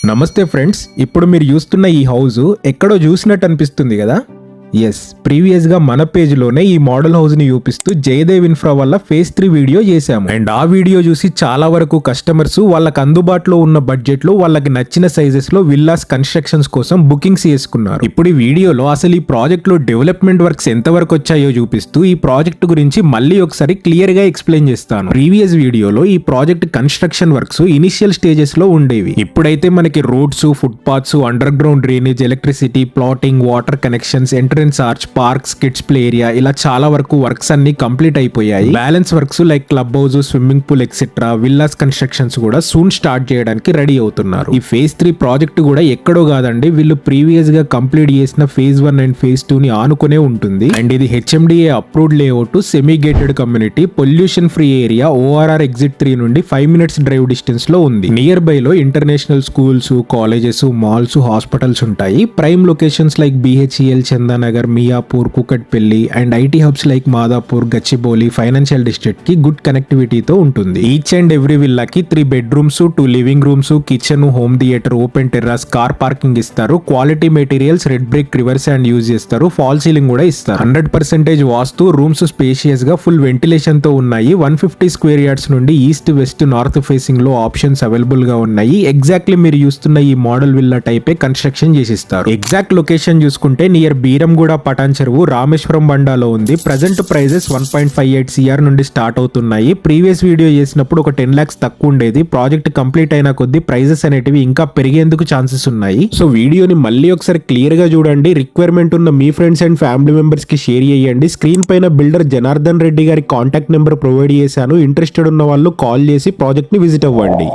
నమస్తే ఫ్రెండ్స్, ఇప్పుడు మీరు చూస్తున్న ఈ హౌస్ ఎక్కడో చూసినట్టు అనిపిస్తుంది కదా. ఎస్, ప్రీవియస్ గా మన పేజ్ లోనే ఈ మోడల్ హౌస్ ని చూపిస్తూ జయదేవ్ ఇన్ఫ్రా వల్ల ఫేజ్ 3 వీడియో చేశాము. అండ్ ఆ వీడియో చూసి చాలా వరకు కస్టమర్స్ వాళ్ళకి అందుబాటులో ఉన్న బడ్జెట్ లో వాళ్ళకి నచ్చిన సైజెస్ లో విల్లాస్ కన్స్ట్రక్షన్స్ కోసం బుకింగ్స్ చేసుకున్నారు. ఇప్పుడు ఈ వీడియోలో అసలు ఈ ప్రాజెక్ట్ లో డెవలప్మెంట్ వర్క్స్ ఎంత వరకు వచ్చాయో చూపిస్తూ ఈ ప్రాజెక్ట్ గురించి మళ్ళీ ఒకసారి క్లియర్ గా ఎక్స్ప్లెయిన్ చేస్తాను. ప్రీవియస్ వీడియోలో ఈ project construction works initial stages లో ఉండేవి. ఇప్పుడైతే మనకి roads, foot paths, under ground drainage, electricity, plotting, water connections, entrance arch, parks, kids play area ఇలా చాలా వరకు వర్క్స్ అన్ని కంప్లీట్ అయిపోయాయి. Balance works like club house, swimming pool etcetera, villas constructions కూడా సూన్ స్టార్ట్ చేయడానికి రెడీ అవుతున్నారు. ఈ phase 3 project కూడా ఎక్కడో కాదండి, వీళ్ళు ప్రీవియస్ గా కంప్లీట్ చేసిన ఫేజ్ 1 అండ్ ఫేజ్ 2 ని ఆనుకునే ఉంటుంది. అండ్ ఇది HMDA approved layout, semi gated community, pollution free area, ORR exit 3 నుండి 5 minutes డ్రైవ్ డిస్టెన్స్ లో ఉంది. నియర్ బై లో international schools, colleges, malls, hospitals ఉంటాయి. Prime locations like BHEL, Chandanagar, Miyapur, Kukatpally and IT hubs like Madhapur, Gachibowli financial district కి good కనెక్టివిటీతో ఉంటుంది. Each and every విల్లాకి 3 bedrooms, 2 living rooms, kitchen, home theatre, open terrace, car parking ఇస్తారు. Quality materials, red brick, river sand use చేస్తారు. Fall ceiling కూడా ఇస్తారు. 100% వాస్తు. Rooms spacious గా full ventilation తో ఉన్నాయి. 150 square yards నుండి ఈస్ట్, వెస్ట్, నార్త్ ఫేసింగ్ లో ఆప్షన్స్ అవైలబుల్ గా ఉన్నాయి. ఎగ్జాక్ట్లీ మీరు చూస్తున్న ఈ మోడల్ విల్లా టైపే కన్స్ట్రక్షన్ చేసిస్తారు. ఎగ్జాక్ట్ లొకేషన్ చూసుకుంటే నియర్ బీరంగూడ, పటాన్ చెరువు, రామేశ్వరం బండాలో ఉంది. ప్రజెంట్ ప్రైజెస్ 1.58 CR నుండి స్టార్ట్ అవుతున్నాయి. ప్రీవియస్ వీడియో చేసినప్పుడు ఒక 10 lakhs తక్కువ ఉండేది. ప్రాజెక్ట్ కంప్లీట్ అయిన కొద్దీ ప్రైజెస్ అనేటివి ఇంకా పెరిగేందుకు ఛాన్సెస్ ఉన్నాయి. సో వీడియోని మళ్ళీ ఒకసారి క్లియర్ గా చూడండి. రిక్వైర్మెంట్ ఉన్న మీ ఫ్రెండ్స్ అండ్ ఫ్యామిలీ మెంబర్స్ కి షేర్ చేయండి. స్క్రీన్ పైన బిల్డర్ జనార్దన్ రెడ్డి గారి కాంటాక్ట్ నెంబర్ ప్రొవైడ్ చేశాను. ఇంట్రెస్టెడ్ ఉన్న వాళ్ళు కాల్ చేసి ప్రాజెక్ట్ ని విజిట్ అవ్వండి.